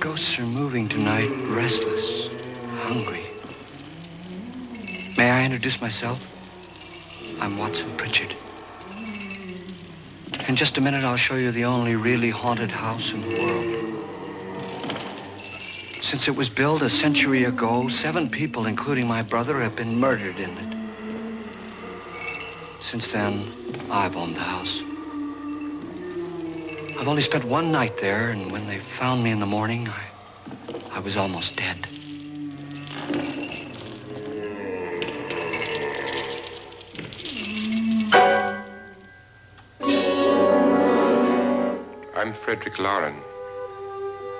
ghosts are moving tonight, restless, hungry. May I introduce myself? I'm Watson Pritchard. In just a minute, I'll show you the only really haunted house in the world. Since it was built a century ago, 7 people, including my brother, have been murdered in it. Since then, I've owned the house. I've only spent one night there, and when they found me in the morning, I was almost dead. I'm Frederick Loren,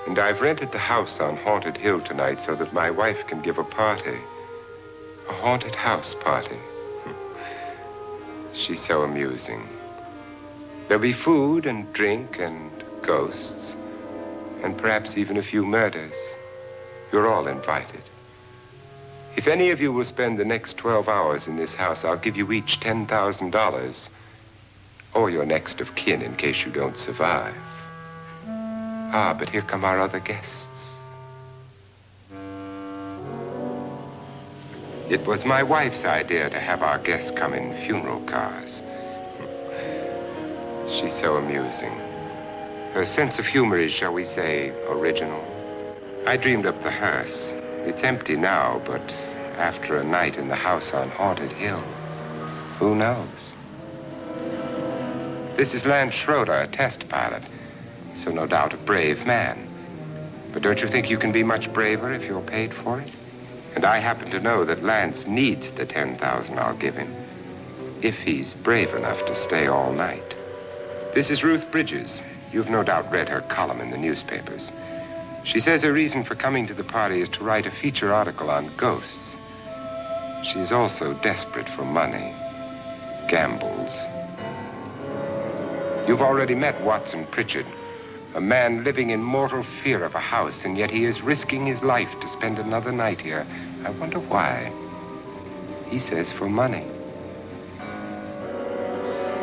and I've rented the house on Haunted Hill tonight so that my wife can give a party. A haunted house party. She's so amusing. There'll be food and drink and ghosts, and perhaps even a few murders. You're all invited. If any of you will spend the next 12 hours in this house, I'll give you each $10,000, or your next of kin in case you don't survive. Ah, but here come our other guests. It was my wife's idea to have our guests come in funeral cars. She's so amusing. Her sense of humor is, shall we say, original. I dreamed up the hearse. It's empty now, but after a night in the house on Haunted Hill, who knows? This is Lance Schroeder, a test pilot, so no doubt a brave man. But don't you think you can be much braver if you're paid for it? And I happen to know that Lance needs the $10,000 I'll give him, if he's brave enough to stay all night. This is Ruth Bridges. You've no doubt read her column in the newspapers. She says her reason for coming to the party is to write a feature article on ghosts. She's also desperate for money, gambles. You've already met Watson Pritchard, a man living in mortal fear of a house, and yet he is risking his life to spend another night here. I wonder why. He says for money.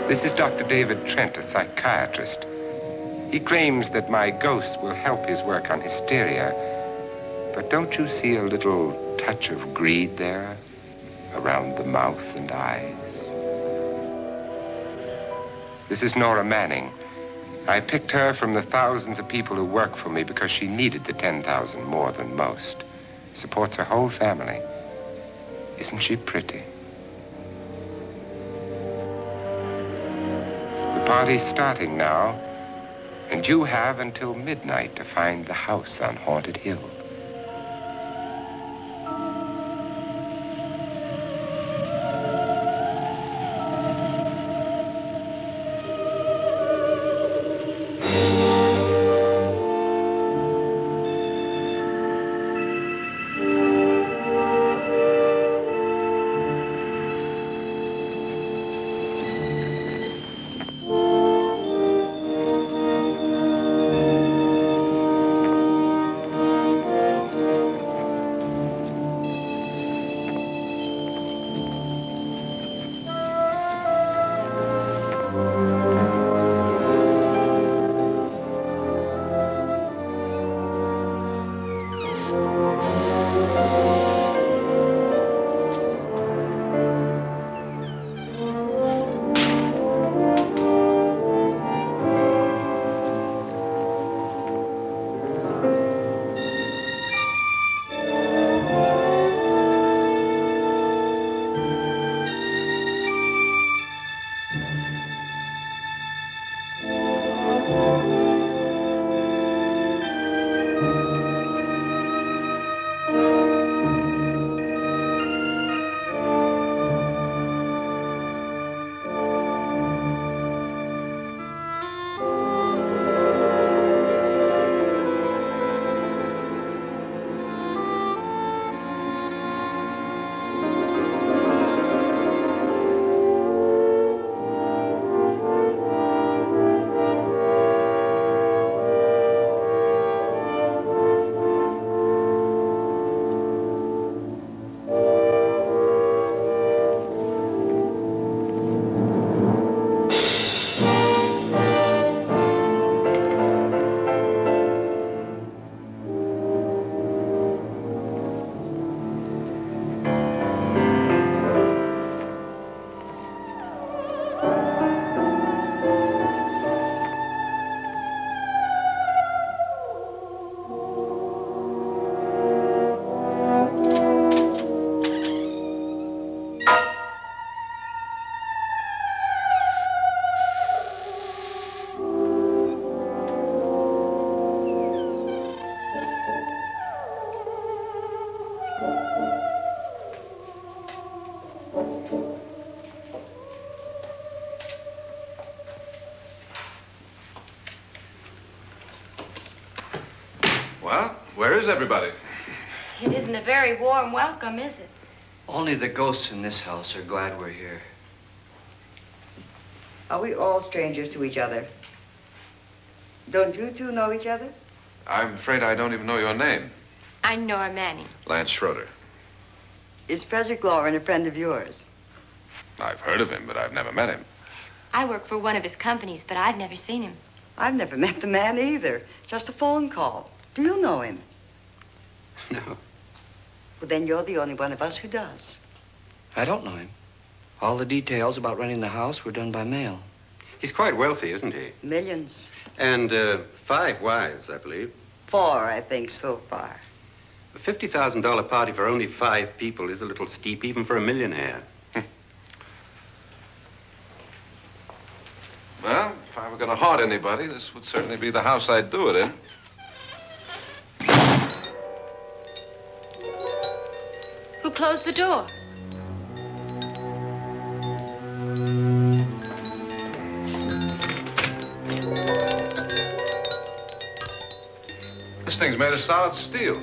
This is Dr. David Trent, a psychiatrist. He claims that my ghost will help his work on hysteria. But don't you see a little touch of greed there around the mouth and eyes? This is Nora Manning. I picked her from the thousands of people who work for me because she needed the $10,000 more than most. Supports her whole family. Isn't she pretty? The party's starting now, and you have until midnight to find the house on Haunted Hill. Where's everybody? It isn't a very warm welcome, is it? Only the ghosts in this house are glad we're here. Are we all strangers to each other? Don't you two know each other? I'm afraid I don't even know your name. I'm Nora Manning. Lance Schroeder. Is Frederick Loren a friend of yours? I've heard of him, but I've never met him. I work for one of his companies, but I've never seen him. I've never met the man either. Just a phone call. Do you know him? No, Well, then you're the only one of us who does. I don't know him. All the details about renting the house were done by mail. He's quite wealthy, isn't he? Millions. And 5 wives, I believe. 4, I think, so far. A $50,000 party for only 5 people is a little steep, even for a millionaire. Well, if I were going to haunt anybody, this would certainly be the house I'd do it in. Who closed the door? This thing's made of solid steel.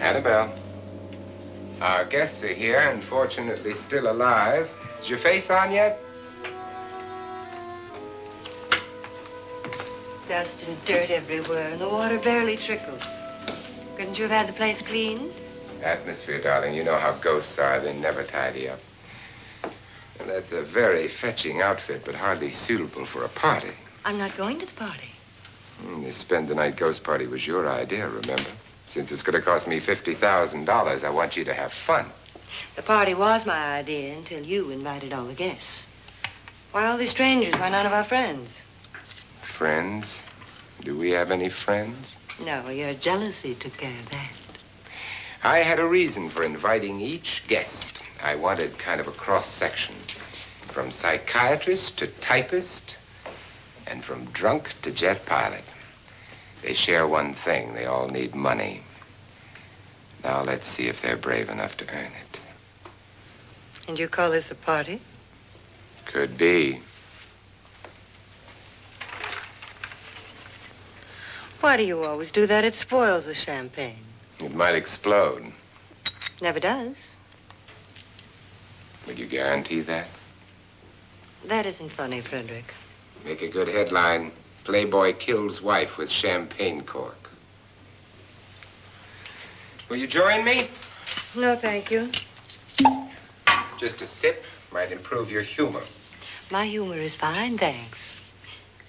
Annabelle, our guests are here, unfortunately still alive. Is your face on yet? Dust and dirt everywhere, and the water barely trickles. Couldn't you have had the place cleaned? Atmosphere, darling. You know how ghosts are. They never tidy up. And that's a very fetching outfit, but hardly suitable for a party. I'm not going to the party. The spend-the-night ghost party was your idea, remember? Since it's going to cost me $50,000, I want you to have fun. The party was my idea until you invited all the guests. Why all these strangers? Why none of our friends? Friends? Do we have any friends? No, your jealousy took care of that. I had a reason for inviting each guest. I wanted kind of a cross-section. From psychiatrist to typist, and from drunk to jet pilot. They share one thing. They all need money. Now let's see if they're brave enough to earn it. And you call this a party? Could be. Why do you always do that? It spoils the champagne. It might explode. Never does. Will you guarantee that? That isn't funny, Frederick. Make a good headline. Playboy kills wife with champagne cork. Will you join me? No, thank you. Just a sip might improve your humor. My humor is fine, thanks.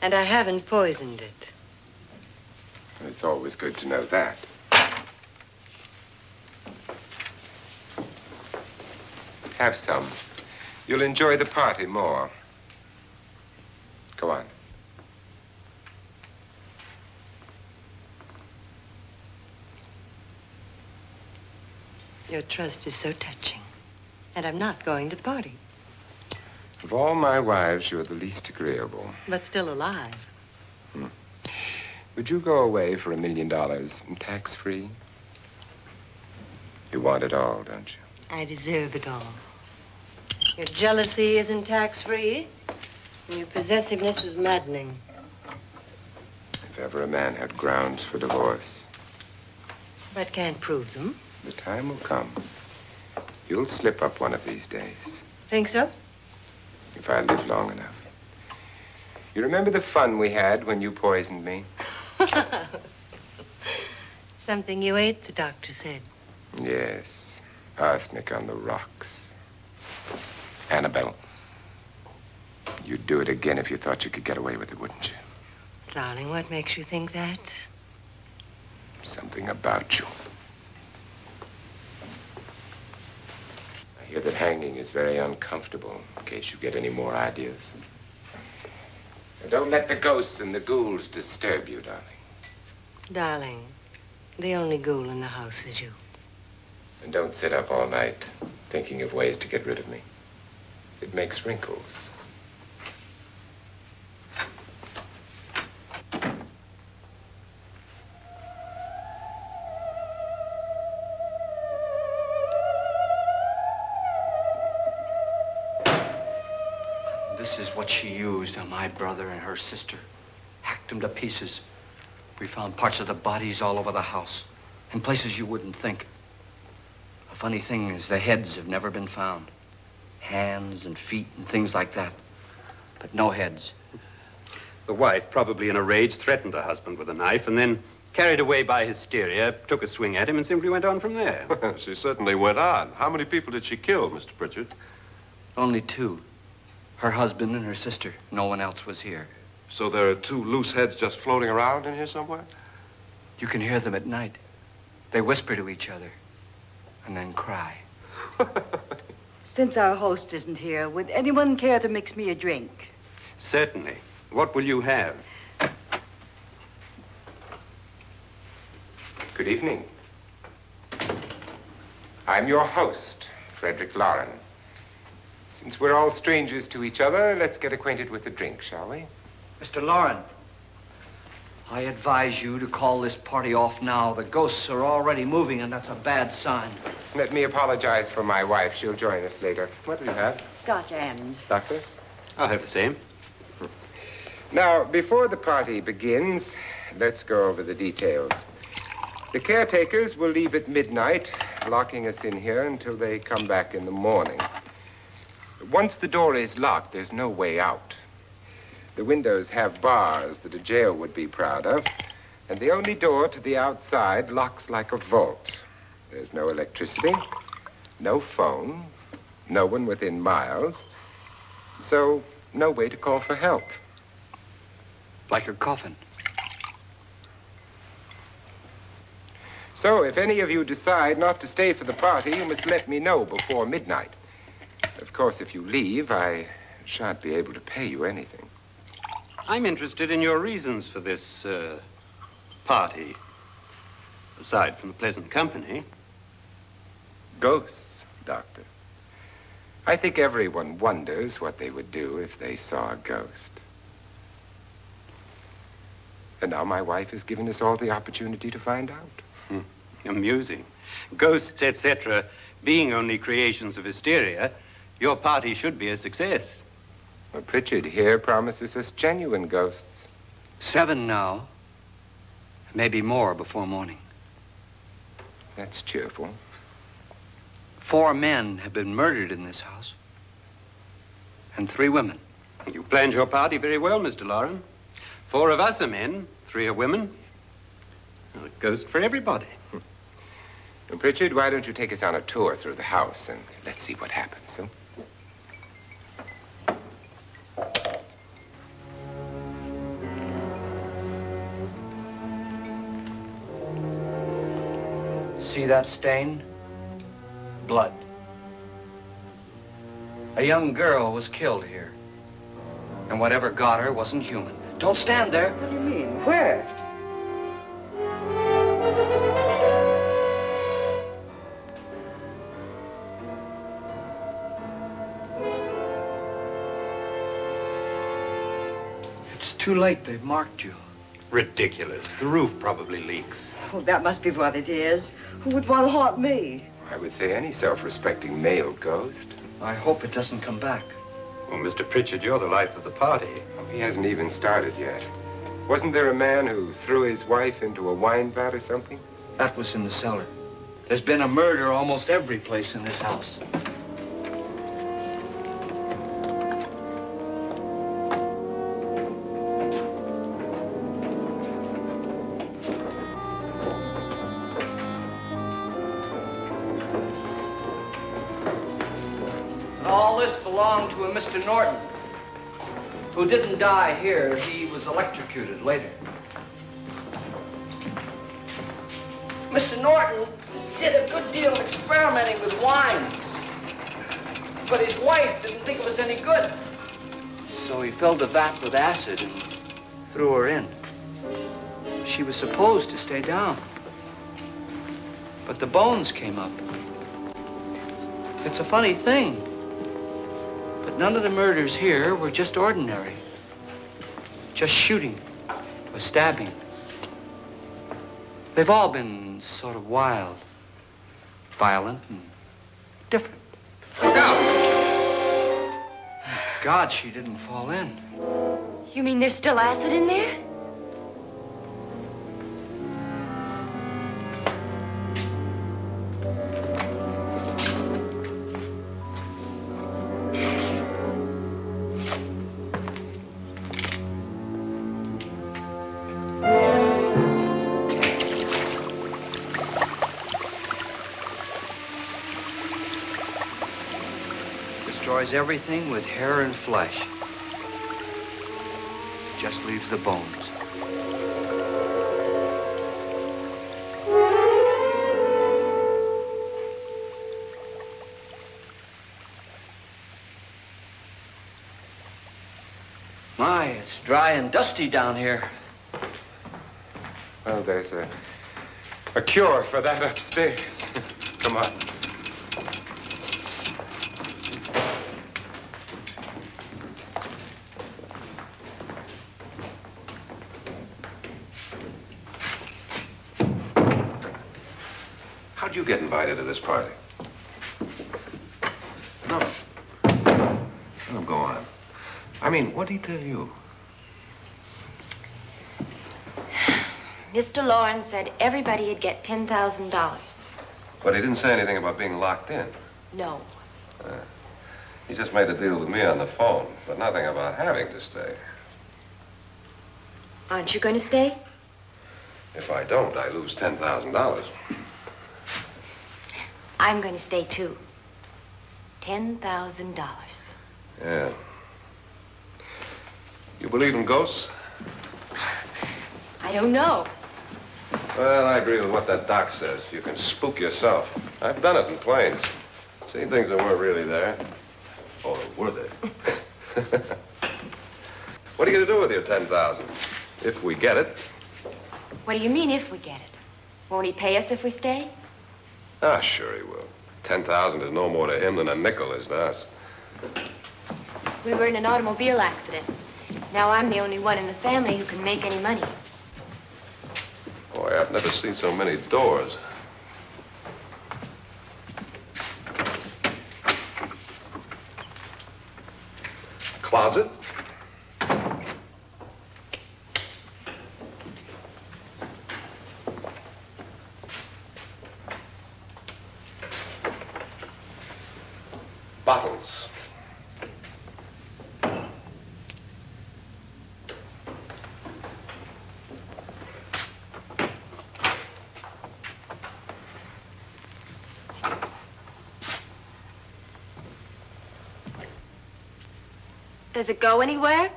And I haven't poisoned it. It's always good to know that. Have some. You'll enjoy the party more. Go on. Your trust is so touching. And I'm not going to the party. Of all my wives, you're the least agreeable. But still alive. Would you go away for $1 million tax-free? You want it all, don't you? I deserve it all. Your jealousy isn't tax-free, and your possessiveness is maddening. If ever a man had grounds for divorce, But can't prove them. the time will come. You'll slip up one of these days, Think so? if I live long enough. You remember the fun we had when you poisoned me? Something you ate, the doctor said. Yes, arsenic on the rocks. Annabelle, you'd do it again if you thought you could get away with it, wouldn't you? Darling, what makes you think that? Something about you. I hear that hanging is very uncomfortable, in case you get any more ideas. Now, don't let the ghosts and the ghouls disturb you, darling. Darling, The only ghoul in the house is you. And don't sit up all night thinking of ways to get rid of me. It makes wrinkles. This is what she used on my brother and her sister. Hacked them to pieces. We found parts of the bodies all over the house, in places you wouldn't think. The funny thing is the heads have never been found. Hands and feet and things like that. But no heads. The wife, probably in a rage, threatened her husband with a knife and then, carried away by hysteria, took a swing at him and simply went on from there. She certainly went on. How many people did she kill, Mr. Pritchard? Only two. Her husband and her sister. No one else was here. So there are two loose heads just floating around in here somewhere? You can hear them at night. They whisper to each other and then cry. Since our host isn't here, would anyone care to mix me a drink? Certainly. What will you have? Good evening. I'm your host, Frederick Loren. Since we're all strangers to each other, let's get acquainted with a drink, shall we? Mr. Loren, I advise you to call this party off now. The ghosts are already moving, and that's a bad sign. Let me apologize for my wife. She'll join us later. What do you have? Scotch and. Doctor? I'll have the same. Now, before the party begins, let's go over the details. The caretakers will leave at midnight, locking us in here until they come back in the morning. Once the door is locked, there's no way out. The windows have bars that a jail would be proud of, and the only door to the outside locks like a vault. There's no electricity, no phone, no one within miles, so no way to call for help. Like a coffin. So if any of you decide not to stay for the party, you must let me know before midnight. Of course, if you leave, I shan't be able to pay you anything. I'm interested in your reasons for this, party. Aside from the pleasant company. Ghosts, Doctor. I think everyone wonders what they would do if they saw a ghost. And now my wife has given us all the opportunity to find out. Amusing. Ghosts, etc., being only creations of hysteria, your party should be a success. Well, Pritchard here promises us genuine ghosts. 7 now. Maybe more before morning. That's cheerful. 4 men have been murdered in this house. And 3 women. You planned your party very well, Mr. Loren. 4 of us are men, 3 are women. Well, a ghost for everybody. Well, Pritchard, why don't you take us on a tour through the house and let's see what happens, huh? See that stain? Blood. A young girl was killed here. And whatever got her wasn't human. Don't stand there. What do you mean? Where? It's too late. They've marked you. Ridiculous. The roof probably leaks. Oh, that must be what it is. Who would want to haunt me? I would say any self-respecting male ghost. I hope it doesn't come back. Well, Mr. Pritchard, you're the life of the party. Oh, he hasn't even started yet. Wasn't there a man who threw his wife into a wine vat or something? That was in the cellar. There's been a murder almost every place in this house. All this belonged to a Mr. Norton, who didn't die here. He was electrocuted later. Mr. Norton did a good deal of experimenting with wines, but his wife didn't think it was any good. So he filled the vat with acid and threw her in. She was supposed to stay down. But the bones came up. It's a funny thing. But none of the murders here were just ordinary. Just shooting or stabbing. They've all been sort of wild, violent, and different. Look out! Thank God she didn't fall in. You mean there's still acid in there? Destroys everything with hair and flesh. Just leaves the bones. My, it's dry and dusty down here. Well, there's a cure for that upstairs. Come on. How'd you get invited to this party? No. No, go on. I mean, what did he tell you? Mr. Loren said everybody'd get $10,000. But he didn't say anything about being locked in. No. He just made a deal with me on the phone, but nothing about having to stay. Aren't you going to stay? If I don't, I lose $10,000. I'm going to stay, too. $10,000. Yeah. You believe in ghosts? I don't know. Well, I agree with what that doc says. You can spook yourself. I've done it in planes. Seen things that weren't really there. Or were they? What are you going to do with your $10,000? If we get it. What do you mean, if we get it? Won't he pay us if we stay? Ah, sure he will. 10,000 is no more to him than a nickel is to us. We were in an automobile accident. Now I'm the only one in the family who can make any money. Boy, I've never seen so many doors. Closet? Bottles. Does it go anywhere?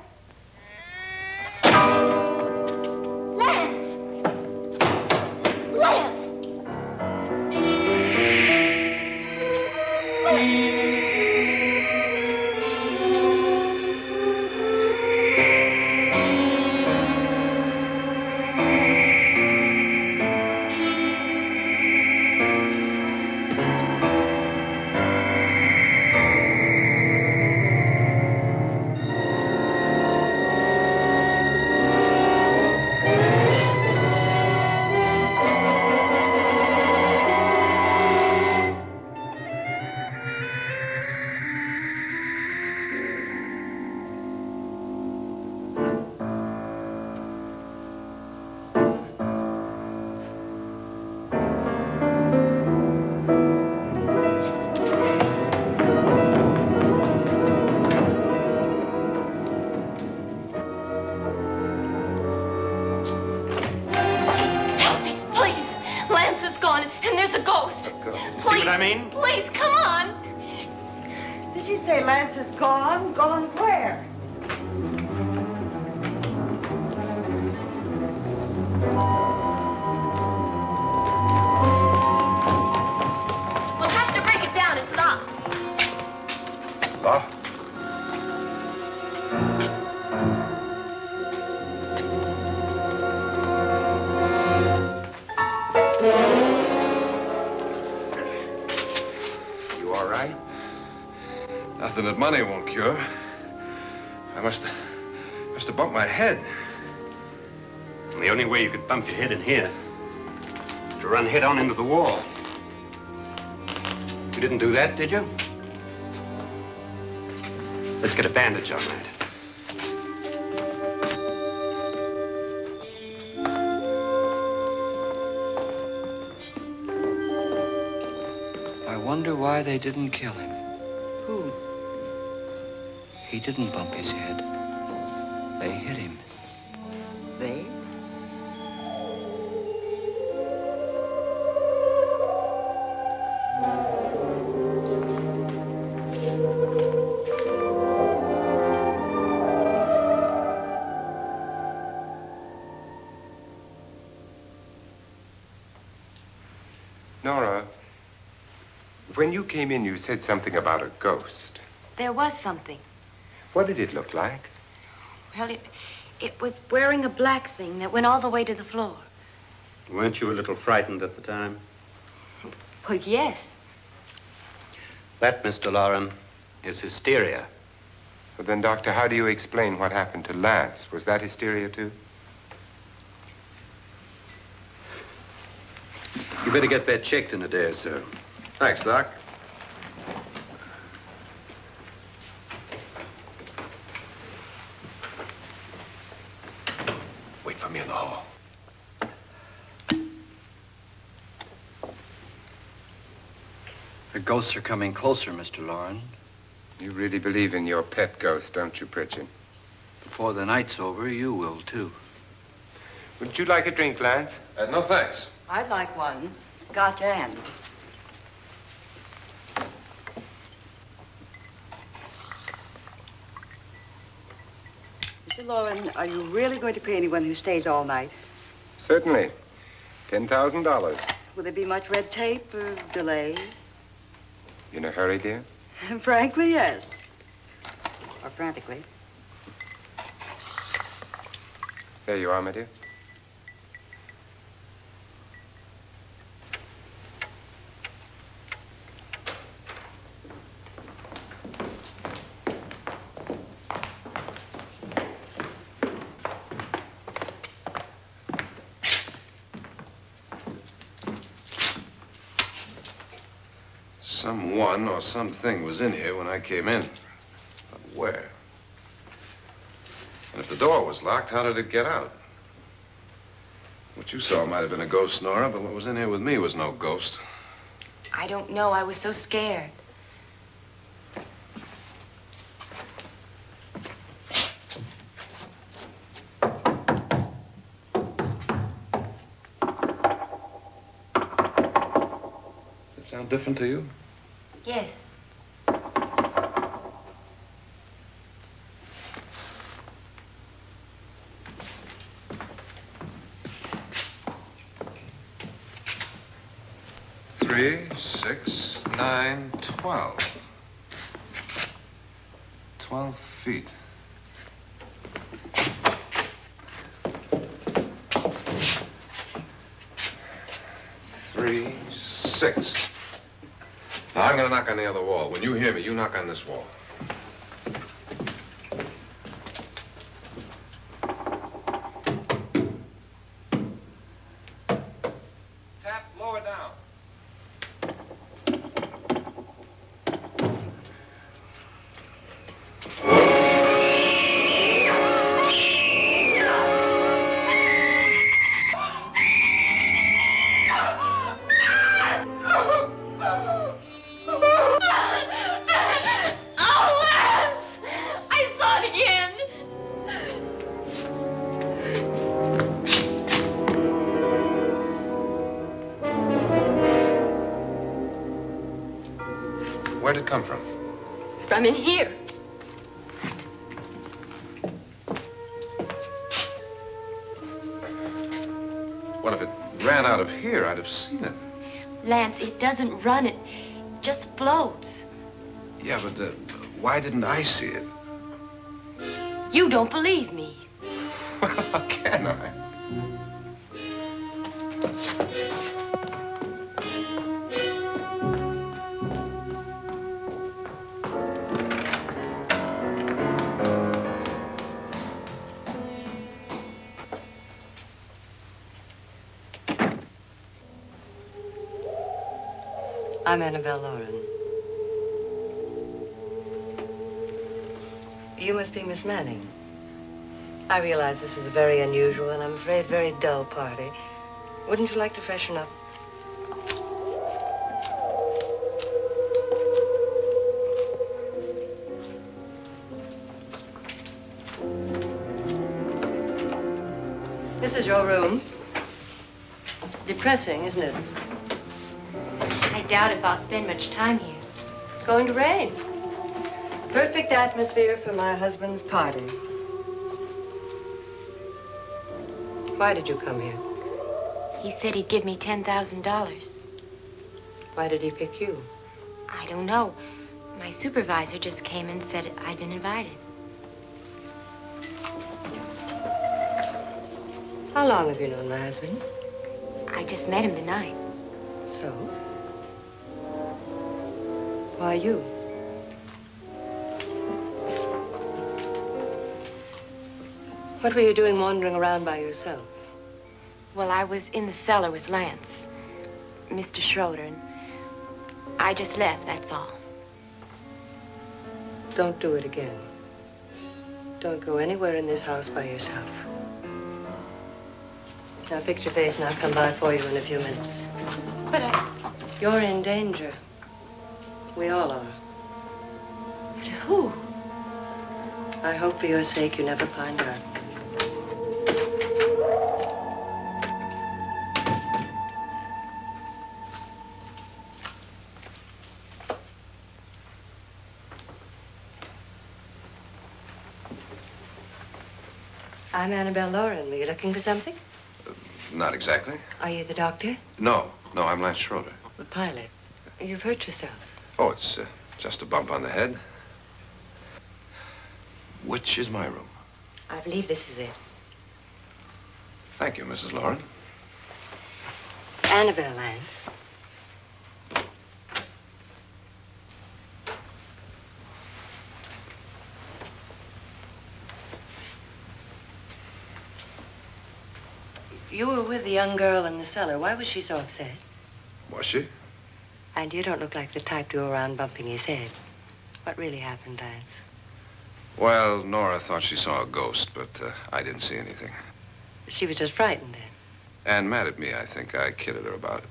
Lance! Lance! I mean? Please, come on. Did she say Lance is gone? Gone where? We'll have to break it down. It's locked. Locked? all right? Nothing that money won't cure. I must have bumped my head. The only way you could bump your head in here is to run head on into the wall. You didn't do that, did you? Let's get a bandage on that. I wonder why they didn't kill him. Who? He didn't bump his head. They hit him. They? Nora, when you came in, you said something about a ghost. There was something. What did it look like? Well, it was wearing a black thing that went all the way to the floor. Weren't you a little frightened at the time? Well, yes. That, Mr. Loren, is hysteria. Well, then, Doctor, how do you explain what happened to Lance? Was that hysteria, too? You better get that checked in a day or so. Thanks, Doc. Wait for me in the hall. The ghosts are coming closer, Mr. Loren. You really believe in your pet ghost, don't you, Pritchard? Before the night's over, you will, too. Would you like a drink, Lance? No, thanks. I'd like one. Scotch and. Mr. Loren, are you really going to pay anyone who stays all night? Certainly. $10,000. Will there be much red tape or delay? You in a hurry, dear? Frankly, yes. Or frantically. There you are, my dear. Someone or something was in here when I came in. But where? And if the door was locked, how did it get out? What you saw might have been a ghost, Nora, but what was in here with me was no ghost. I don't know. I was so scared. Does it sound different to you? Yes. Three, 6, 9, 12. 12 feet. Three, 6. Now, I'm going to knock on the other wall. When you hear me, you knock on this wall. Tap lower down. Where'd it come from? From in here. Well, if it ran out of here, I'd have seen it. Lance, it doesn't run. It just floats. Yeah, but why didn't I see it? You don't believe me. Well, how can I? I'm Annabelle Loren. You must be Miss Manning. I realize this is a very unusual and I'm afraid very dull party. Wouldn't you like to freshen up? This is your room. Depressing, isn't it? I doubt if I'll spend much time here. It's going to rain. Perfect atmosphere for my husband's party. Why did you come here? He said he'd give me $10,000. Why did he pick you? I don't know. My supervisor just came and said I'd been invited. How long have you known my husband? I just met him tonight. So? Why you? What were you doing wandering around by yourself? Well, I was in the cellar with Lance, Mr. Schroeder, and I just left, that's all. Don't do it again. Don't go anywhere in this house by yourself. Now fix your face and I'll come by for you in a few minutes. But You're in danger. We all are. But who? I hope for your sake you never find out. I'm Annabelle Loren. Were you looking for something? Not exactly. Are you the doctor? No, I'm Lance Schroeder. The pilot. You've hurt yourself. Oh, it's just a bump on the head. Which is my room? I believe this is it. Thank you, Mrs. Loren. Annabelle, Lance. You were with the young girl in the cellar. Why was she so upset? Was she? And you don't look like the type to go around bumping his head. What really happened, Lance? Well, Nora thought she saw a ghost, but I didn't see anything. She was just frightened then. And mad at me, I think. I kidded her about it.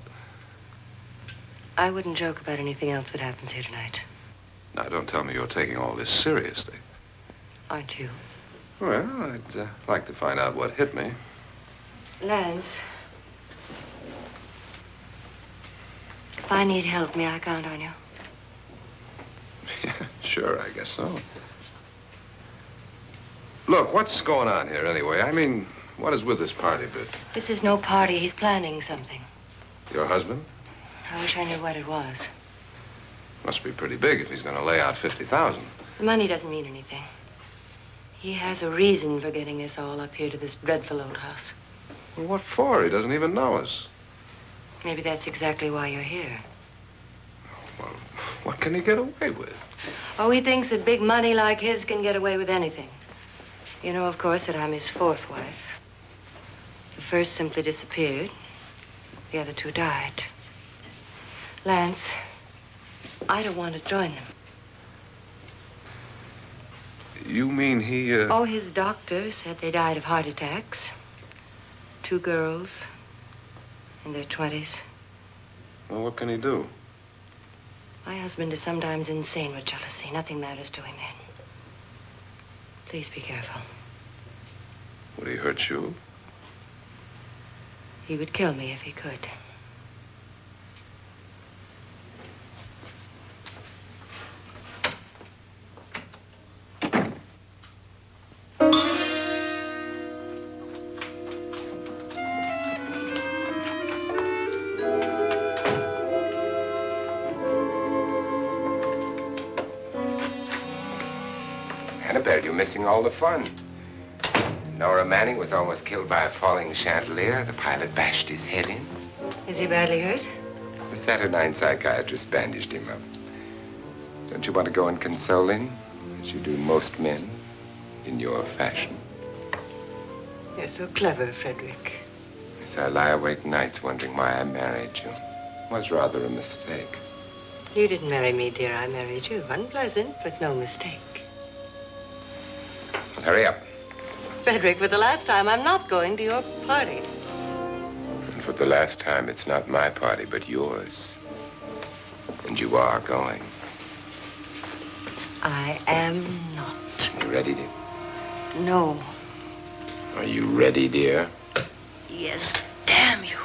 I wouldn't joke about anything else that happens here tonight. Now, don't tell me you're taking all this seriously. Aren't you? Well, I'd like to find out what hit me. Lance. If I need help, may I count on you? Yeah, sure, I guess so. Look, what's going on here anyway? I mean, what is with this party bit? This is no party. He's planning something. Your husband? I wish I knew what it was. Must be pretty big if he's going to lay out 50,000. The money doesn't mean anything. He has a reason for getting us all up here to this dreadful old house. Well, what for? He doesn't even know us. Maybe that's exactly why you're here. Well, what can he get away with? Oh, he thinks that big money like his can get away with anything. You know, of course, that I'm his fourth wife. The first simply disappeared. The other two died. Lance, I don't want to join them. You mean he, Oh, his doctor said they died of heart attacks. 2 girls in their 20s. Well, what can he do? My husband is sometimes insane with jealousy. Nothing matters to him then. Please be careful. Would he hurt you? He would kill me if he could. Annabelle, you're missing all the fun. Nora Manning was almost killed by a falling chandelier. The pilot bashed his head in. Is he badly hurt? The Saturnine psychiatrist bandaged him up. Don't you want to go and console him, as you do most men, in your fashion? You're so clever, Frederick. Yes, I lie awake nights wondering why I married you. It was rather a mistake. You didn't marry me, dear. I married you. Unpleasant, but no mistake. Hurry up. Frederick, for the last time, I'm not going to your party. And for the last time, it's not my party, but yours. And you are going. I am not. You ready, dear? No. Are you ready, dear? Yes, damn you.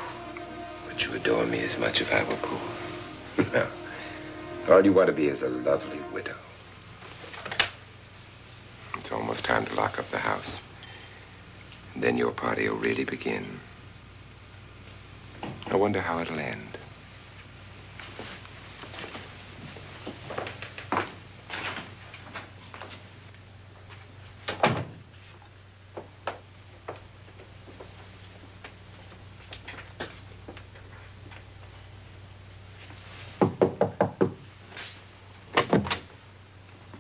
Would you adore me as much if I were poor? No. All you want to be is a lovely widow. It's almost time to lock up the house. And then your party will really begin. I wonder how it'll end.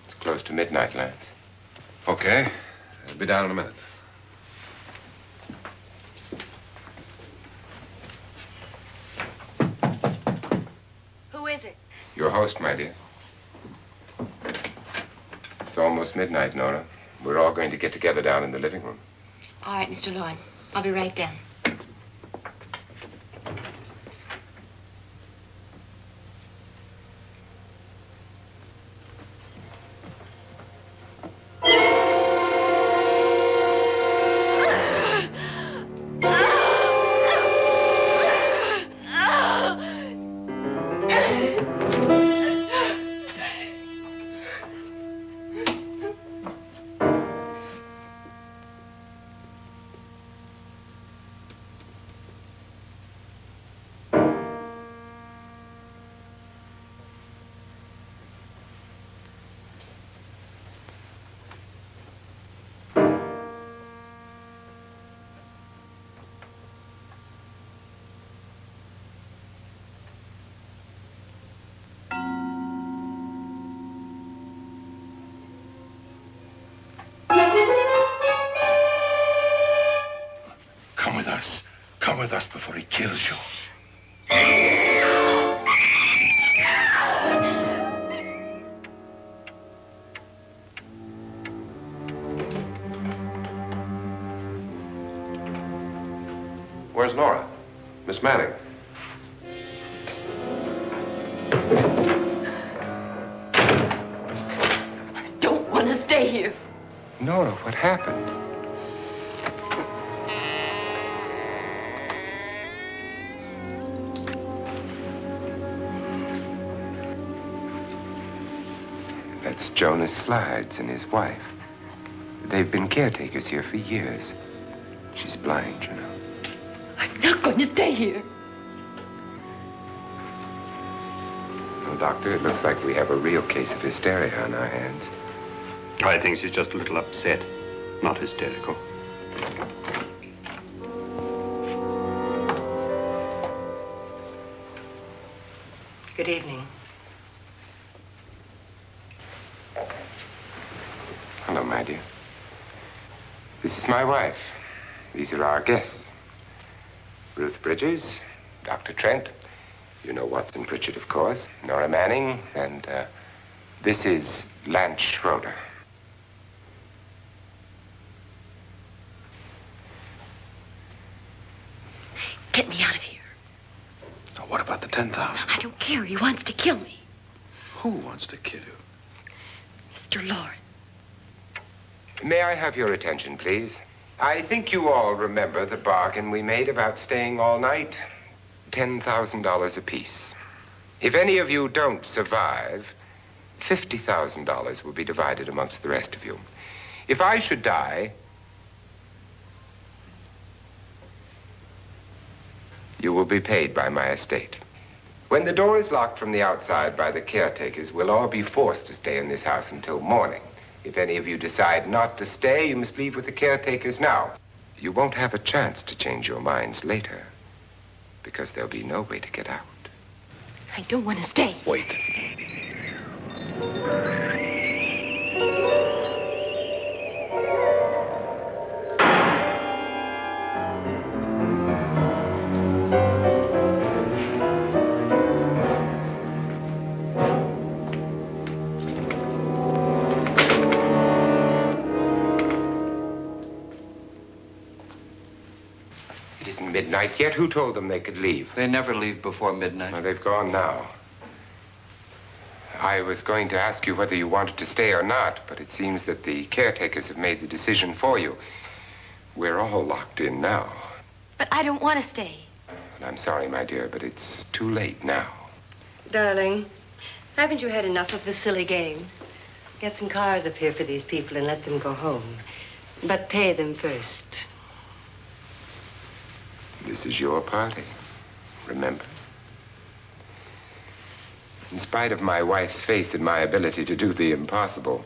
It's close to midnight, Lance. Okay. I'll be down in a minute. Who is it? Your host, my dear. It's almost midnight, Nora. We're all going to get together down in the living room. All right, Mr. Lorne. I'll be right down. Come with us. Come with us before he kills you. Where's Nora? Miss Manning. I don't want to stay here. Nora, what happened? That's Jonas Slides and his wife. They've been caretakers here for years. She's blind, you know. I'm not going to stay here. Well, Doctor, it looks like we have a real case of hysteria on our hands. I think she's just a little upset, not hysterical. Good evening. Hello, my dear. This is my wife. These are our guests. Ruth Bridgers, Dr. Trent. You know Watson Pritchard, of course. Nora Manning, and this is Lance Schroeder. Get me out of here. Now, what about the 10,000? I don't care. He wants to kill me. Who wants to kill you? Mr. Loren. May I have your attention, please? I think you all remember the bargain we made about staying all night. $10,000 apiece. If any of you don't survive, $50,000 will be divided amongst the rest of you. If I should die, you will be paid by my estate. When the door is locked from the outside by the caretakers, we'll all be forced to stay in this house until morning. If any of you decide not to stay, you must leave with the caretakers now. You won't have a chance to change your minds later, because there'll be no way to get out. I don't want to stay. Wait. midnight yet. Who told them they could leave? They never leave before midnight. Well, they've gone now. I was going to ask you whether you wanted to stay or not, but it seems that the caretakers have made the decision for you. We're all locked in now. But I don't want to stay. And I'm sorry, my dear, but it's too late now. Darling, haven't you had enough of the silly game? Get some cars up here for these people and let them go home. But pay them first. This is your party, remember? In spite of my wife's faith in my ability to do the impossible,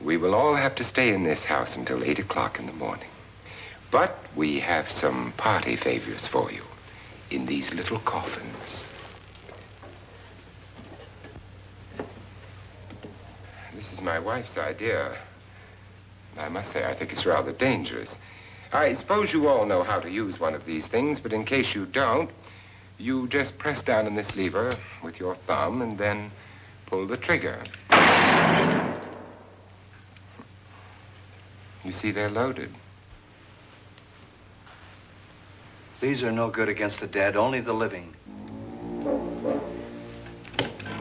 we will all have to stay in this house until 8 o'clock in the morning. But we have some party favors for you in these little coffins. This is my wife's idea. And I must say, I think it's rather dangerous. I suppose you all know how to use one of these things, but in case you don't, you just press down on this lever with your thumb and then pull the trigger. You see, they're loaded. These are no good against the dead, only the living.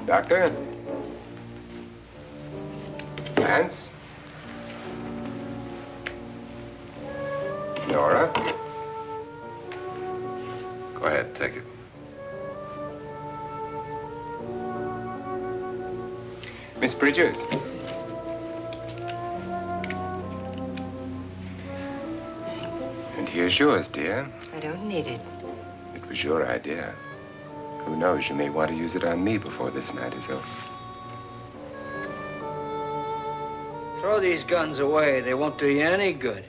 Doctor? Lance? Nora? Go ahead, take it. Miss Bridges? And here's yours, dear. I don't need it. It was your idea. Who knows, you may want to use it on me before this night is over. Throw these guns away. They won't do you any good.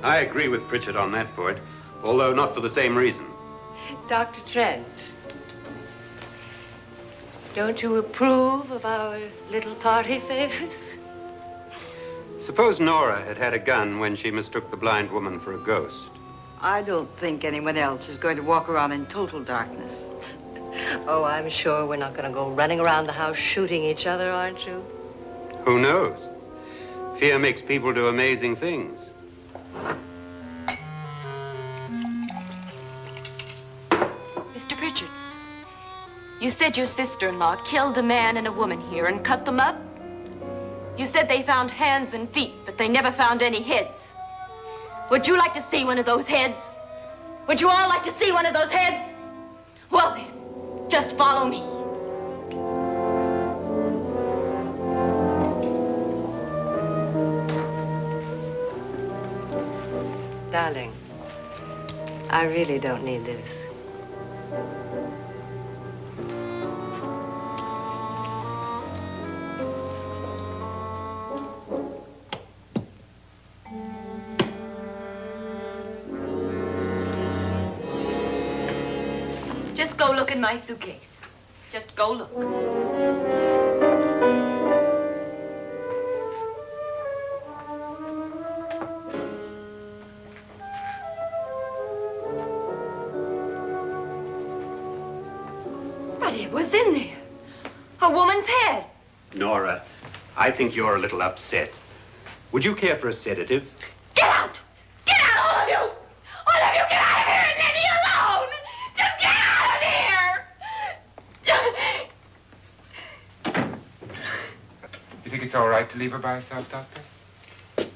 I agree with Pritchard on that point, although not for the same reason. Dr. Trent, don't you approve of our little party favors? Suppose Nora had had a gun when she mistook the blind woman for a ghost. I don't think anyone else is going to walk around in total darkness. Oh, I'm sure we're not going to go running around the house shooting each other, aren't you? Who knows? Fear makes people do amazing things. Mr. Pritchard, you said your sister-in-law killed a man and a woman here and cut them up? You said they found hands and feet, but they never found any heads. Would you like to see one of those heads? Would you all like to see one of those heads? Well then, just follow me. Darling, I really don't need this. Just go look in my suitcase. Just go look. But it was in there. A woman's head. Nora, I think you're a little upset. Would you care for a sedative? Get out! Get out, all of you! All of you, get out of here and leave me alone! Just get out of here! You think it's all right to leave her by herself, Doctor?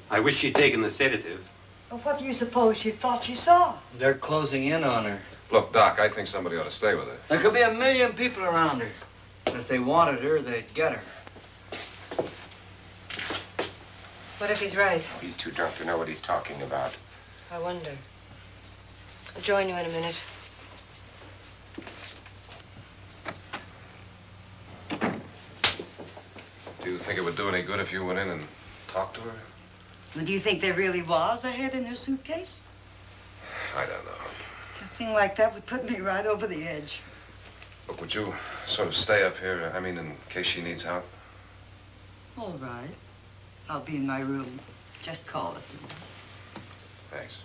I wish she'd taken the sedative. Well, what do you suppose she thought she saw? They're closing in on her. Look, Doc, I think somebody ought to stay with her. There could be 1,000,000 people around her. But if they wanted her, they'd get her. What if he's right? He's too drunk to know what he's talking about. I wonder. I'll join you in a minute. Do you think it would do any good if you went in and talked to her? Well, do you think there really was a head in her suitcase? I don't know. A thing like that would put me right over the edge. Look, would you sort of stay up here, I mean, in case she needs help? All right. I'll be in my room. Just call it. Thanks.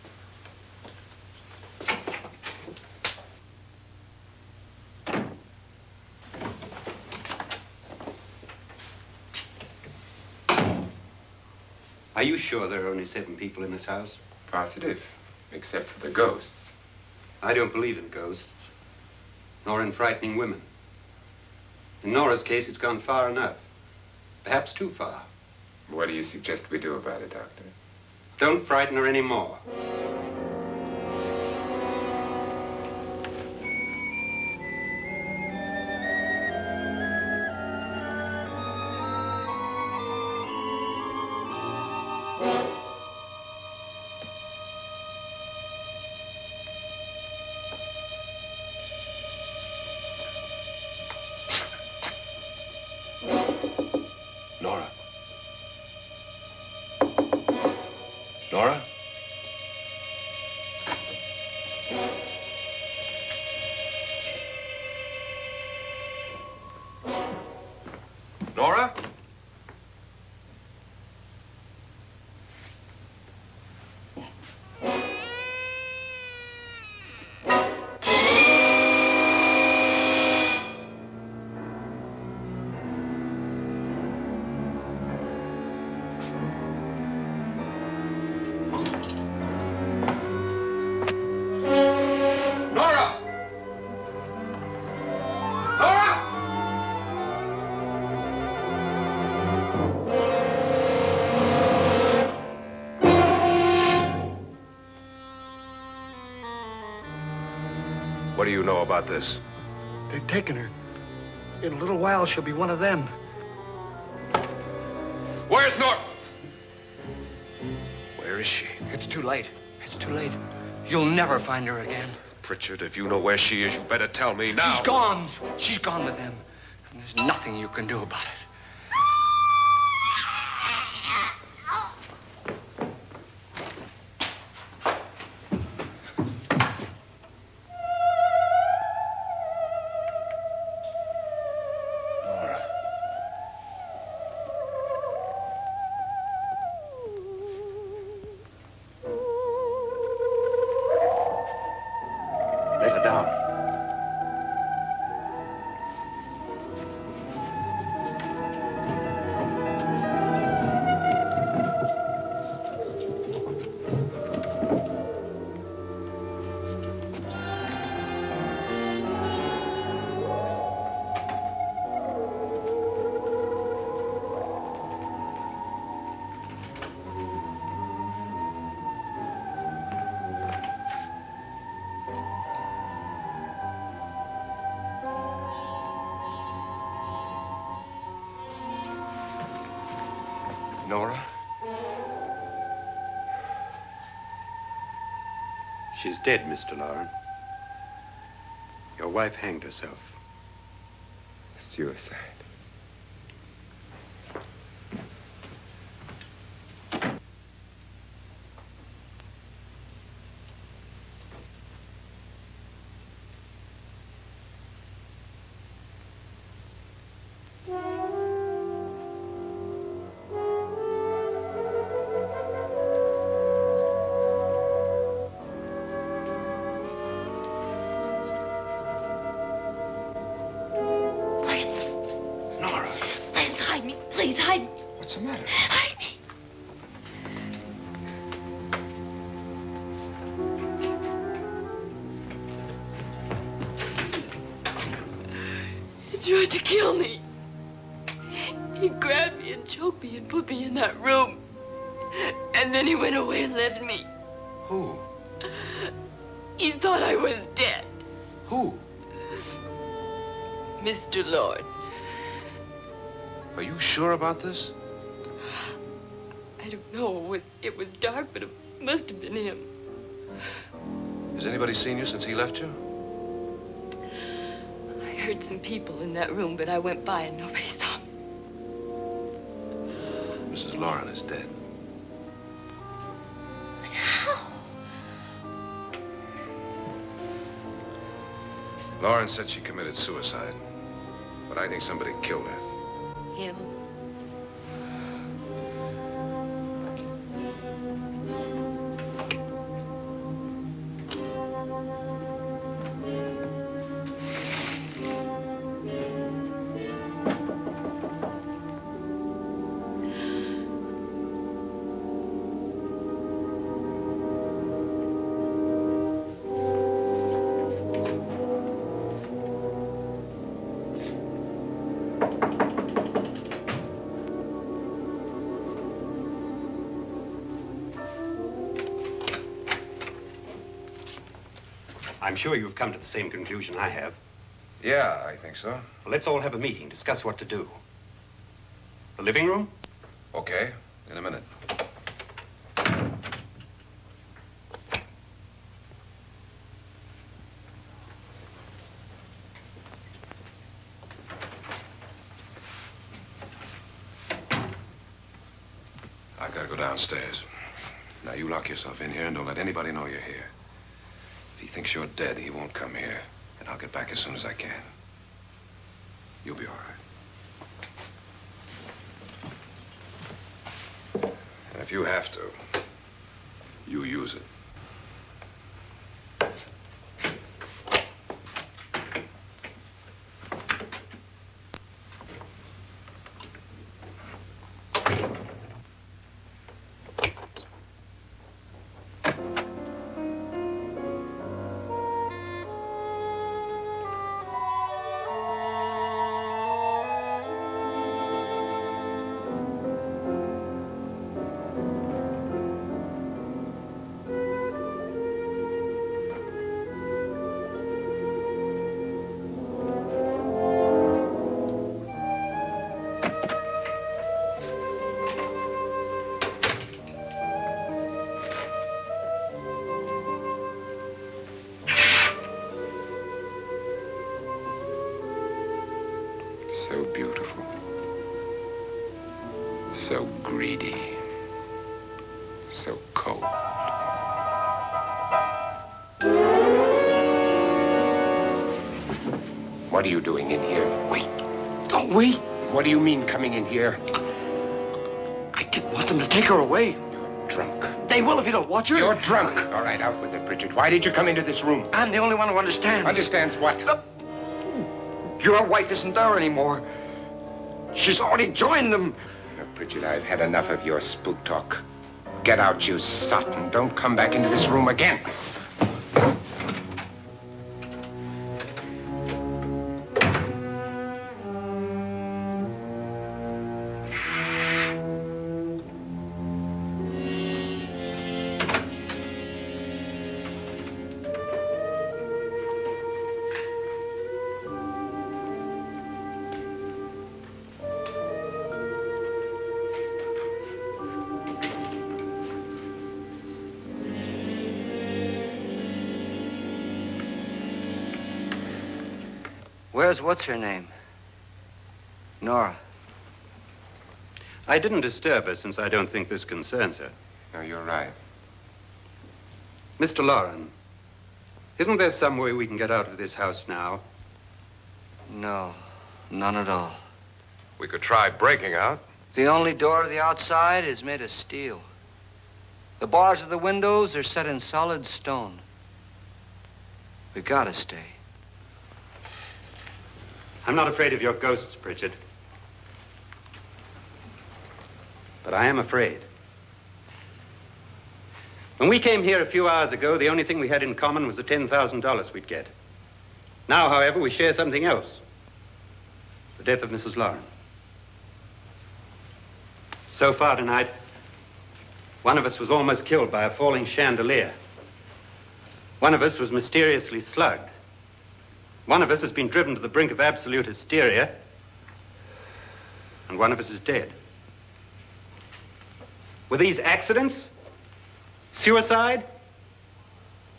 Are you sure there are only 7 people in this house? Positive, except for the ghosts. I don't believe in ghosts, nor in frightening women. In Nora's case, it's gone far enough. Perhaps too far. What do you suggest we do about it, Doctor? Don't frighten her anymore. Nora? Nora? Nora? What do you know about this? They've taken her. In a little while, she'll be one of them. Where's Nora? Where is she? It's too late. It's too late. You'll never find her again. Pritchard, if you know where she is, you better tell me now. She's gone. She's gone with them. And there's nothing you can do about it. Let her down. Nora? She's dead, Mr. Loren. Your wife hanged herself. Suicide. Please, hide me. What's the matter? Hide me. He tried to kill me. He grabbed me and choked me and put me in that room. And then he went away and left me. Who? He thought I was dead. Who? Mr. Lord. Are you sure about this? I don't know. It was dark, but it must have been him. Has anybody seen you since he left you? I heard some people in that room, but I went by and nobody saw me. Mrs. Loren is dead. But how? Loren said she committed suicide, but I think somebody killed her. Him? I'm sure you've come to the same conclusion I have. Yeah, I think so. Well, let's all have a meeting, discuss what to do. The living room? Okay, in a minute. I gotta go downstairs. Now, you lock yourself in here and don't let anybody know you're here. If he thinks you're dead, he won't come here. And I'll get back as soon as I can. You'll be all right. And if you have to, you use it. So beautiful. So greedy. So cold. What are you doing in here? Wait. Don't wait. What do you mean coming in here? I didn't want them to take her away. You're drunk. They will if you don't watch her. You're drunk. All right, out with it, Bridget. Why did you come into this room? I'm the only one who understands. Understands what? Your wife isn't there anymore. She's already joined them. Look, Bridget, I've had enough of your spook talk. Get out, you sot, and don't come back into this room again. Where's what's-her-name? Nora. I didn't disturb her since I don't think this concerns her. No, you're right. Mr. Loren, isn't there some way we can get out of this house now? No, none at all. We could try breaking out. The only door to the outside is made of steel. The bars of the windows are set in solid stone. We gotta stay. I'm not afraid of your ghosts, Pritchard. But I am afraid. When we came here a few hours ago, the only thing we had in common was the $10,000 we'd get. Now, however, we share something else. The death of Mrs. Loren. So far tonight, one of us was almost killed by a falling chandelier. One of us was mysteriously slugged. One of us has been driven to the brink of absolute hysteria, and one of us is dead. Were these accidents? Suicide?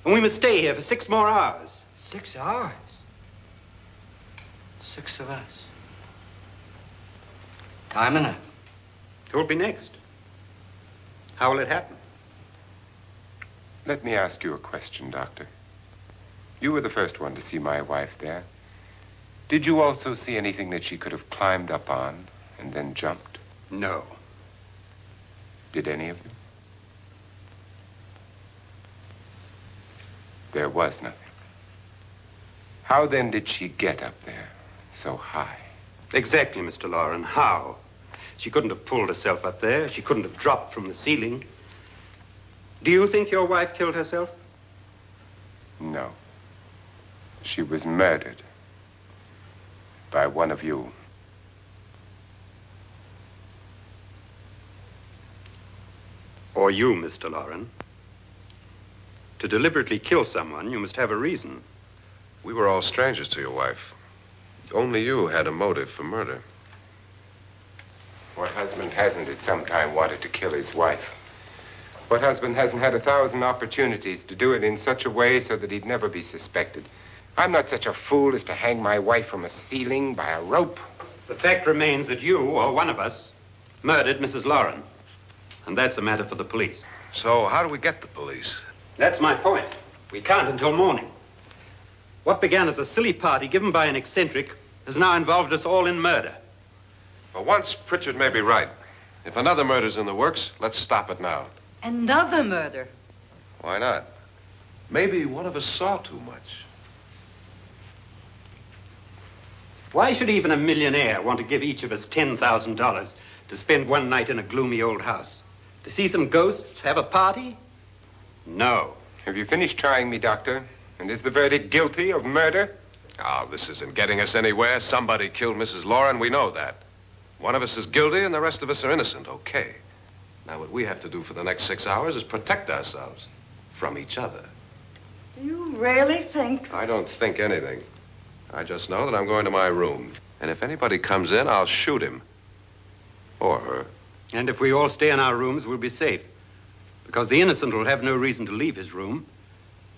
And we must stay here for 6 more hours. 6 hours? 6 of us. Time enough. Who'll be next? How will it happen? Let me ask you a question, Doctor. You were the first one to see my wife there. Did you also see anything that she could have climbed up on and then jumped? No. Did any of you? There was nothing. How then did she get up there so high? Exactly, Mr. Loren. How? She couldn't have pulled herself up there. She couldn't have dropped from the ceiling. Do you think your wife killed herself? No. She was murdered by one of you. Or you, Mr. Loren. To deliberately kill someone, you must have a reason. We were all strangers to your wife. Only you had a motive for murder. What husband hasn't at some time wanted to kill his wife? What husband hasn't had 1,000 opportunities to do it in such a way so that he'd never be suspected? I'm not such a fool as to hang my wife from a ceiling by a rope. The fact remains that you, or one of us, murdered Mrs. Loren. And that's a matter for the police. So how do we get the police? That's my point. We can't until morning. What began as a silly party given by an eccentric has now involved us all in murder. For once, Pritchard may be right. If another murder's in the works, let's stop it now. Another murder? Why not? Maybe one of us saw too much. Why should even a millionaire want to give each of us $10,000 to spend one night in a gloomy old house? To see some ghosts, have a party? No. Have you finished trying me, Doctor? And is the verdict guilty of murder? Oh, this isn't getting us anywhere. Somebody killed Mrs. Loren. We know that. One of us is guilty and the rest of us are innocent. Okay. Now, what we have to do for the next 6 hours is protect ourselves from each other. Do you really think? I don't think anything. I just know that I'm going to my room. And if anybody comes in, I'll shoot him. Or her. And if we all stay in our rooms, we'll be safe. Because the innocent will have no reason to leave his room.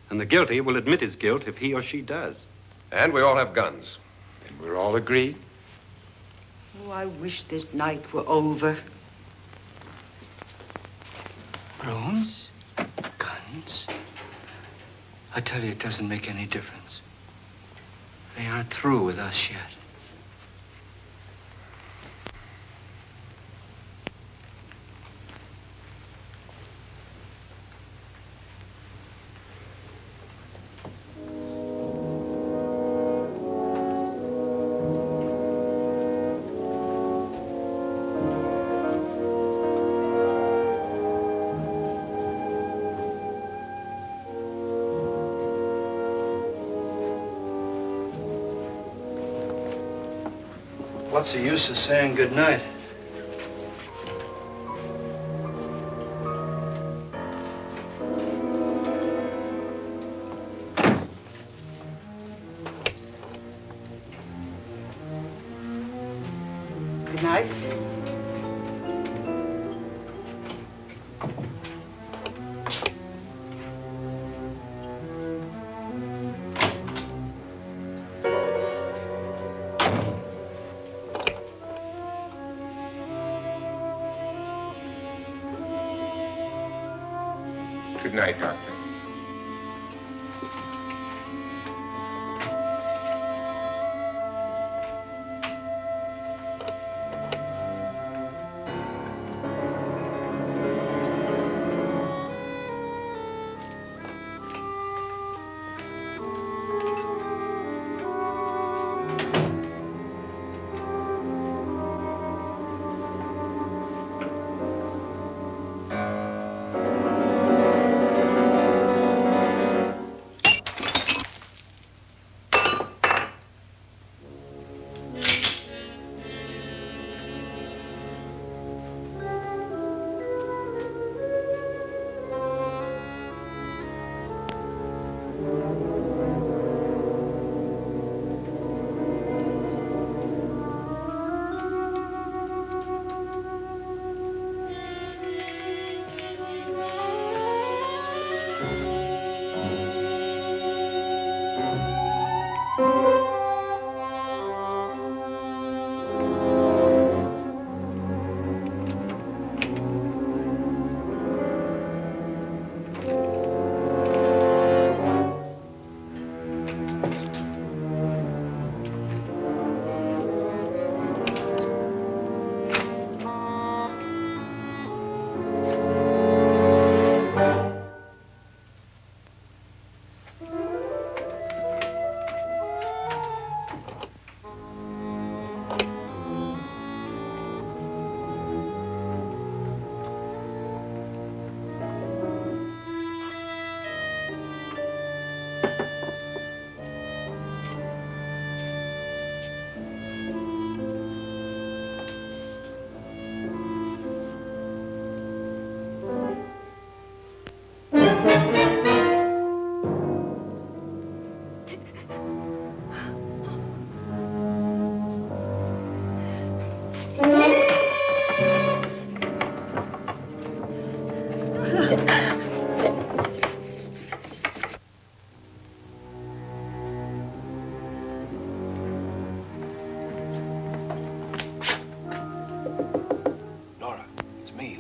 And the guilty will admit his guilt if he or she does. And we all have guns. And we're all agreed? Oh, I wish this night were over. Roans? Guns? I tell you, it doesn't make any difference. They aren't through with us yet. What's the use of saying good night? Good night. Good night, Doctor.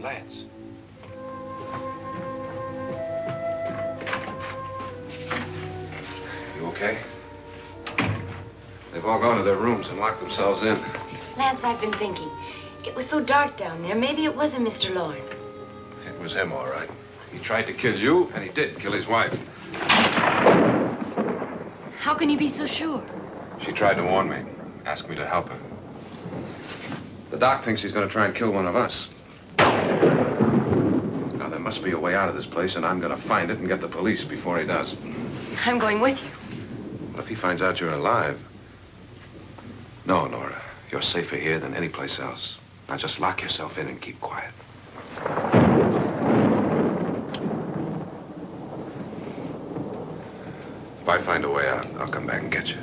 Lance. You okay? They've all gone to their rooms and locked themselves in. Lance, I've been thinking. It was so dark down there. Maybe it wasn't Mr. Lorne. It was him, all right. He tried to kill you, and he did kill his wife. How can you be so sure? She tried to warn me, ask me to help her. The doc thinks he's going to try and kill one of us. Now, there must be a way out of this place, and I'm going to find it and get the police before he does. I'm going with you. Well, if he finds out you're alive... No, Nora. You're safer here than any place else. Now, just lock yourself in and keep quiet. If I find a way out, I'll come back and get you.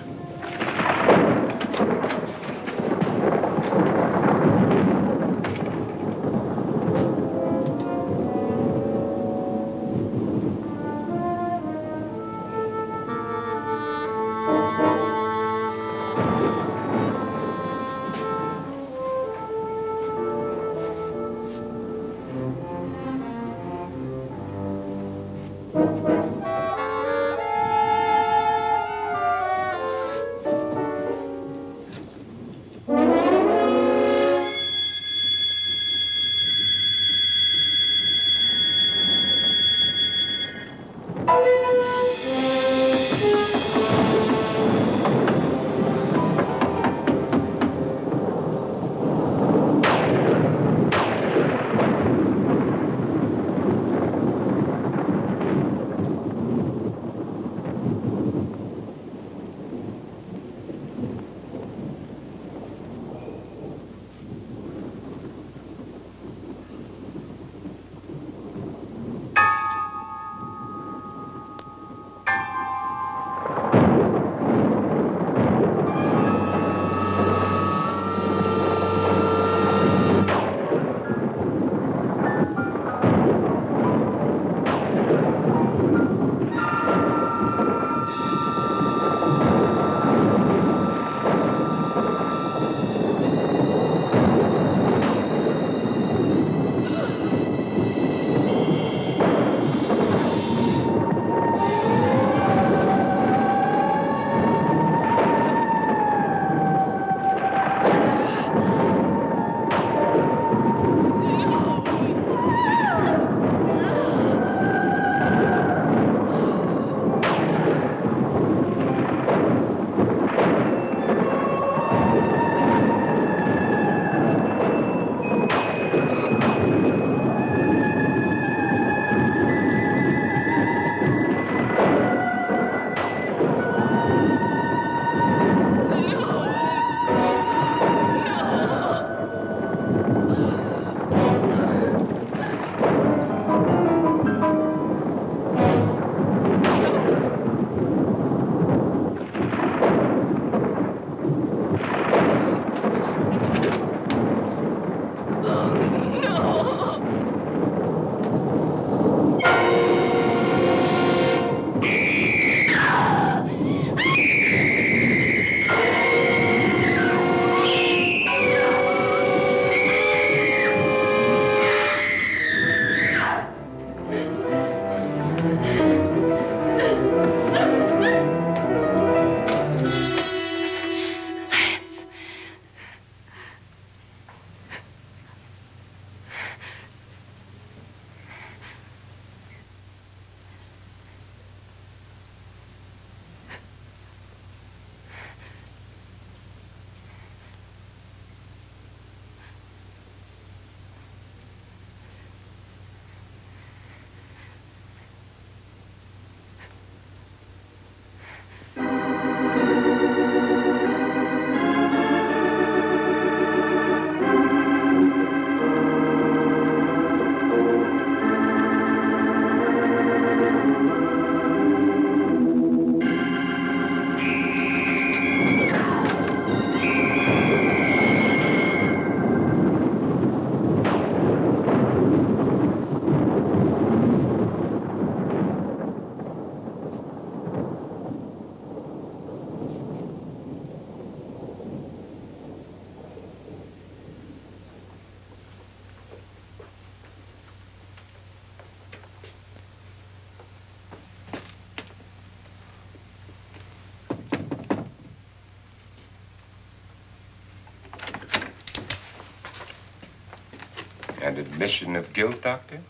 And admission of guilt, Doctor?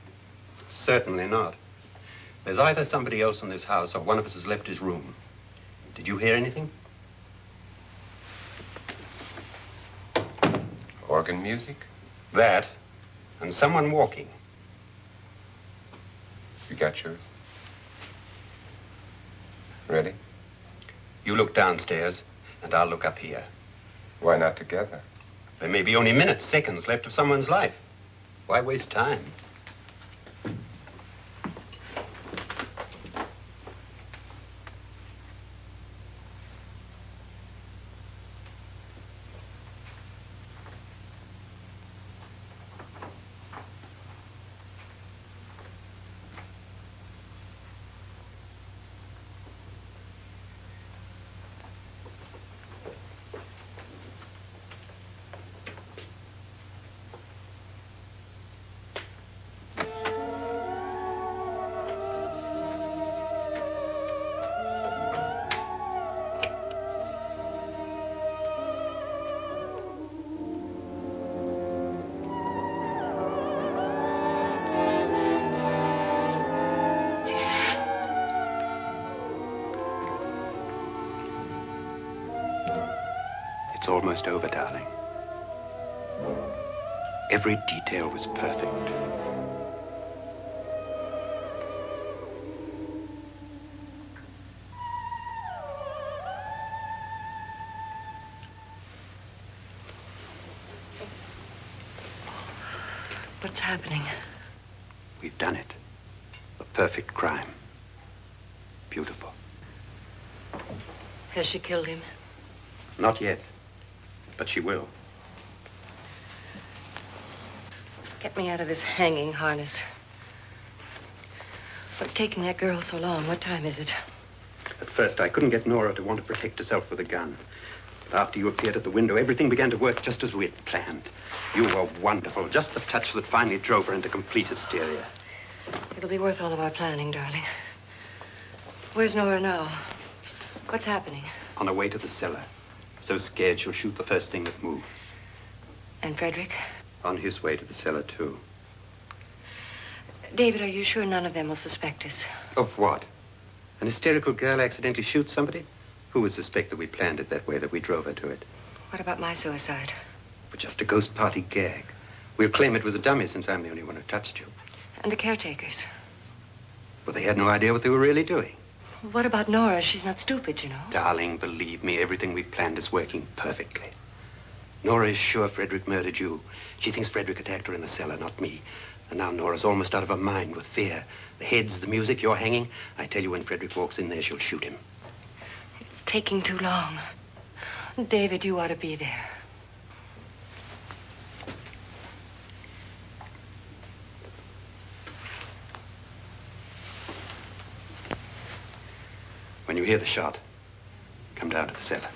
Certainly not. There's either somebody else in this house or one of us has left his room. Did you hear anything? Organ music? That, and someone walking. You got yours? Ready? You look downstairs, and I'll look up here. Why not together? There may be only minutes, seconds left of someone's life. Why waste time? It's almost over, darling. Every detail was perfect. What's happening? We've done it. A perfect crime. Beautiful. Has she killed him? Not yet, but she will. Get me out of this hanging harness. What's taking that girl so long? What time is it? At first, I couldn't get Nora to want to protect herself with a gun. But after you appeared at the window, everything began to work just as we had planned. You were wonderful. Just the touch that finally drove her into complete hysteria. It'll be worth all of our planning, darling. Where's Nora now? What's happening? On her way to the cellar. So scared she'll shoot the first thing that moves. And Frederick? On his way to the cellar, too. David, are you sure none of them will suspect us? Of what? An hysterical girl accidentally shoots somebody? Who would suspect that we planned it that way, that we drove her to it? What about my suicide? But just a ghost party gag. We'll claim it was a dummy since I'm the only one who touched you. And the caretakers? Well, they had no idea what they were really doing. What about Nora? She's not stupid, you know. Darling, believe me, everything we planned is working perfectly. Nora is sure Frederick murdered you. She thinks Frederick attacked her in the cellar, not me. And now Nora's almost out of her mind with fear. The heads, the music, you're hanging. I tell you, when Frederick walks in there, she'll shoot him. It's taking too long. David, you ought to be there. When you hear the shot, come down to the cellar.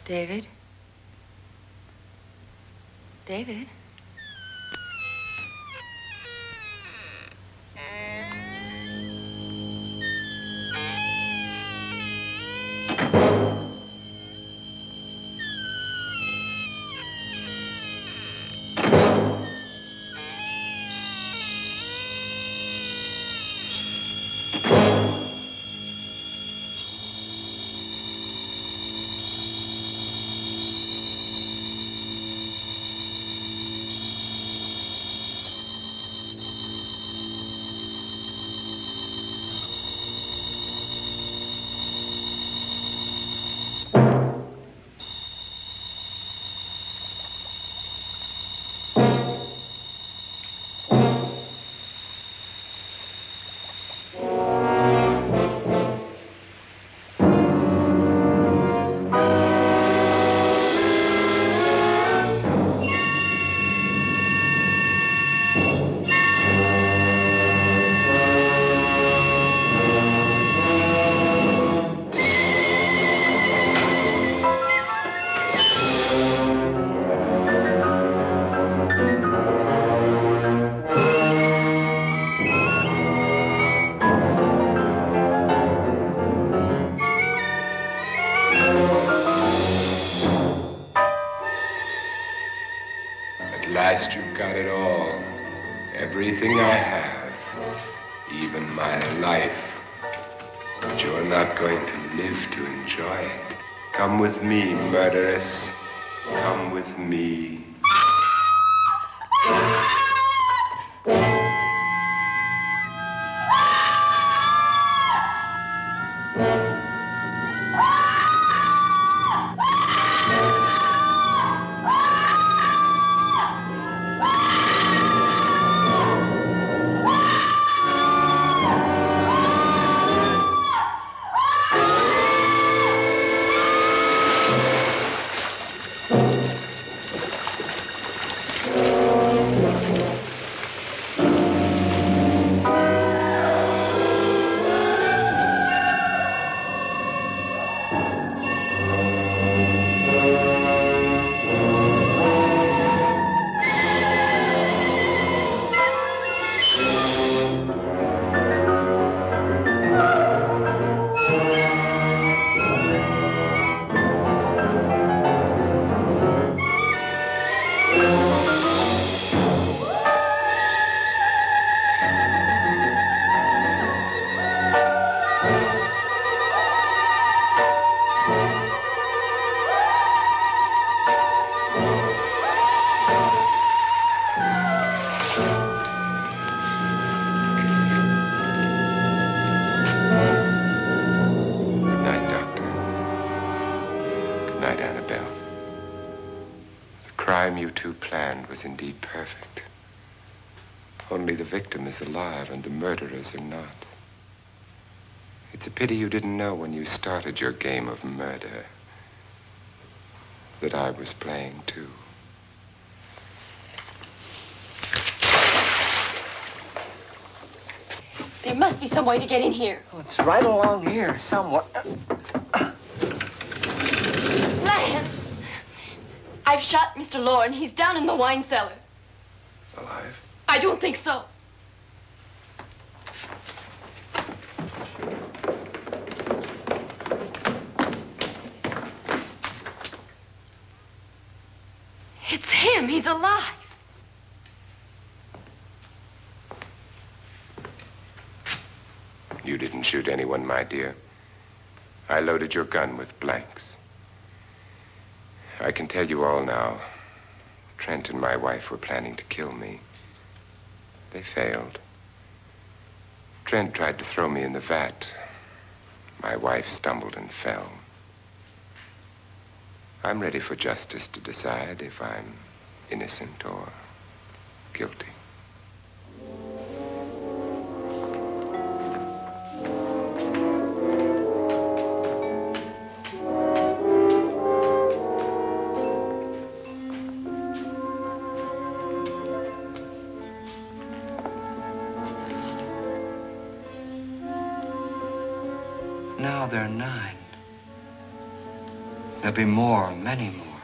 David? David? At last you've got it all. Everything I have. Even my life. But you're not going to live to enjoy it. Come with me, murderess. Come with me. Annabelle. The crime you two planned was indeed perfect. Only the victim is alive and the murderers are not. It's a pity you didn't know when you started your game of murder that I was playing too. There must be some way to get in here. Oh, it's right along here somewhere. Lance! I've shot Mr. Lorne. He's down in the wine cellar. Alive? I don't think so. It's him. He's alive. You didn't shoot anyone, my dear. I loaded your gun with blanks. I can tell you all now. Trent and my wife were planning to kill me. They failed. Trent tried to throw me in the vat. My wife stumbled and fell. I'm ready for justice to decide if I'm innocent or guilty. Now they're 9. There'll be more, many more.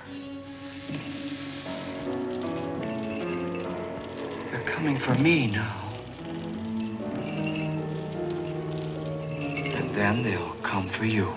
They're coming for me now. And then they'll come for you.